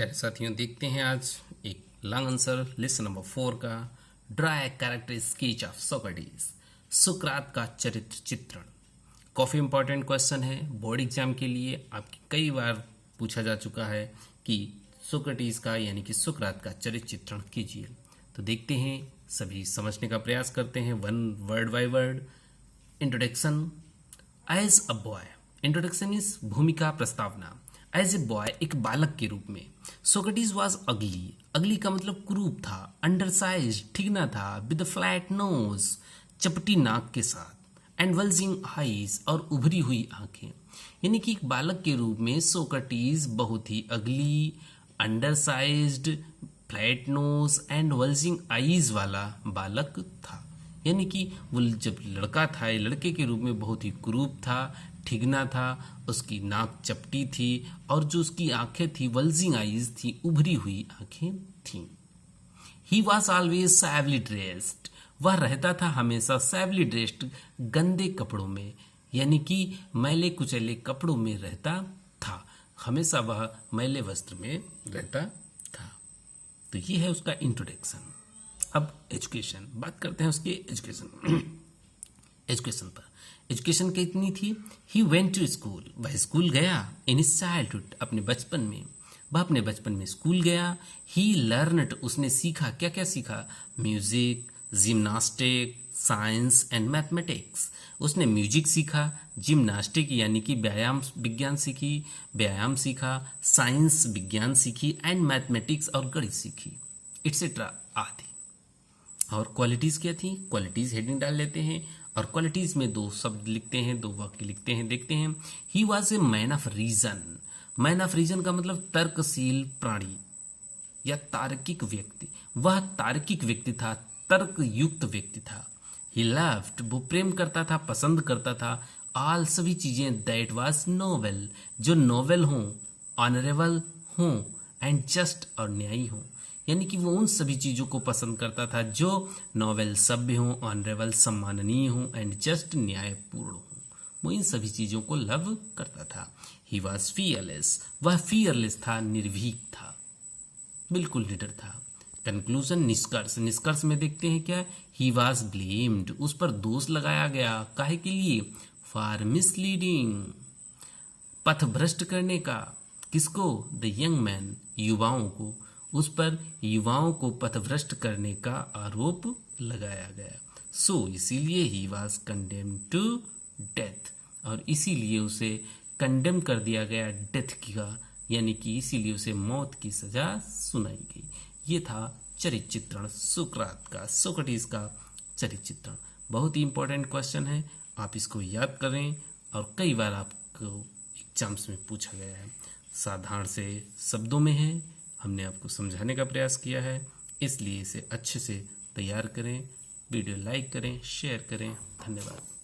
प्यारे साथियों, देखते हैं आज एक लॉन्ग आंसर लेसन नंबर 4 का draw a character sketch of Socrates, सुकरात का चरित्र चित्रण। काफ़ी इंपॉर्टेंट क्वेश्चन है, बोर्ड एग्जाम के लिए आपकी कई बार पूछा जा चुका है कि सोक्रेटिस का यानी कि सुकरात का चरित्र चित्रण कीजिए। तो देखते हैं, सभी समझने का प्रयास करते हैं one word by word. Introduction. As a boy, introduction is भूमिका प्रस्तावना। एज ए बॉय, एक बालक के रूप में, सोक्रेटिस वॉज अगली। अगली का मतलब कुरूप था, अंडरसाइज, ठिगना था, विद फ्लैट नोज, चपटी नाक के साथ, एंड वल्जिंग आईज, और उभरी हुई आंखें। यानी कि एक बालक के रूप में सोक्रेटिस बहुत ही अगली, undersized, flat knows and वल्जिंग eyes वाला बालक था। यानी कि वो जब लड़का था, लड़के के रूप में बहुत ही कुरूप था, ठिगना था, उसकी नाक चपटी थी और जो उसकी आंखें थी वल्जिंग आईज थी, उभरी हुई आंखें थीं। ही वॉज ऑलवेज सैवली ड्रेस्ड, वह रहता था हमेशा सैवली ड्रेस्ड, गंदे कपड़ों में, यानी कि मैले कुचैले कपड़ों में रहता था, हमेशा वह मैले वस्त्र में रहता था। तो ये है उसका इंट्रोडक्शन। अब एजुकेशन, बात करते हैं उसके एजुकेशन एजुकेशन पर। एजुकेशन कितनी थी? ही वेंट टू स्कूल, वह स्कूल गया। इन हिज चाइल्डहुड, अपने बचपन में, वह अपने बचपन में स्कूल गया। ही लर्नड, उसने सीखा, क्या क्या सीखा? Music, gymnastic, science and mathematics. उसने म्यूजिक सीखा, जिम्नास्टिक यानी कि व्यायाम विज्ञान सीखी, व्यायाम सीखा, साइंस विज्ञान सीखी, एंड मैथमेटिक्स और गणित सीखी, एटसेट्रा आदि। और क्वालिटीज क्या थी? क्वालिटीज हेडिंग डाल लेते हैं और क्वालिटीज में दो शब्द लिखते हैं, दो वाक्य लिखते हैं, देखते हैं। He was a man of reason. Man of reason का मतलब तर्कशील प्राणी या तार्किक व्यक्ति। वह तार्किक व्यक्ति था, तर्क युक्त व्यक्ति था। ही लव्ड, वो प्रेम करता था, पसंद करता था, ऑल, सभी चीजें, दैट वाज नोवेल, जो नोवेल हों, ऑनरेबल हों, एंड जस्ट, और न्यायी हों। यानी कि वो उन सभी चीज़ों को पसंद करता था जो नॉवेल, सभ्य हों, ऑनरेबल, सम्माननीय हों, एंड जस्ट, न्यायपूर्ण हों। वो इन सभी चीज़ों को लव करता था। ही वॉज फियरलेस, वह फियरलेस था, निर्भीक था, बिल्कुल निडर था। कंक्लूजन, निष्कर्ष। निष्कर्ष में देखते हैं क्या? ही वॉज ब्लेम्ड, उस पर दोष लगाया गया, काहे के लिए? फॉर मिसलीडिंग, पथ भ्रष्ट करने का। किसको? द यंग मैन, युवाओं को। उस पर युवाओं को पथभ्रष्ट करने का आरोप लगाया गया। सो इसीलिए he was condemn to death, और इसीलिए उसे कंडेम कर दिया गया डेथ का, यानी कि इसीलिए उसे मौत की सजा सुनाई गई। ये था चरित्र चित्रण सुकरात का, सोक्रेटिस का चरित्र चित्रण। बहुत ही इंपॉर्टेंट क्वेश्चन है, आप इसको याद करें और कई बार आपको एग्जाम्स में पूछा गया है। साधारण से शब्दों में है, हमने आपको समझाने का प्रयास किया है, इसलिए इसे अच्छे से तैयार करें। वीडियो लाइक करें, शेयर करें। धन्यवाद।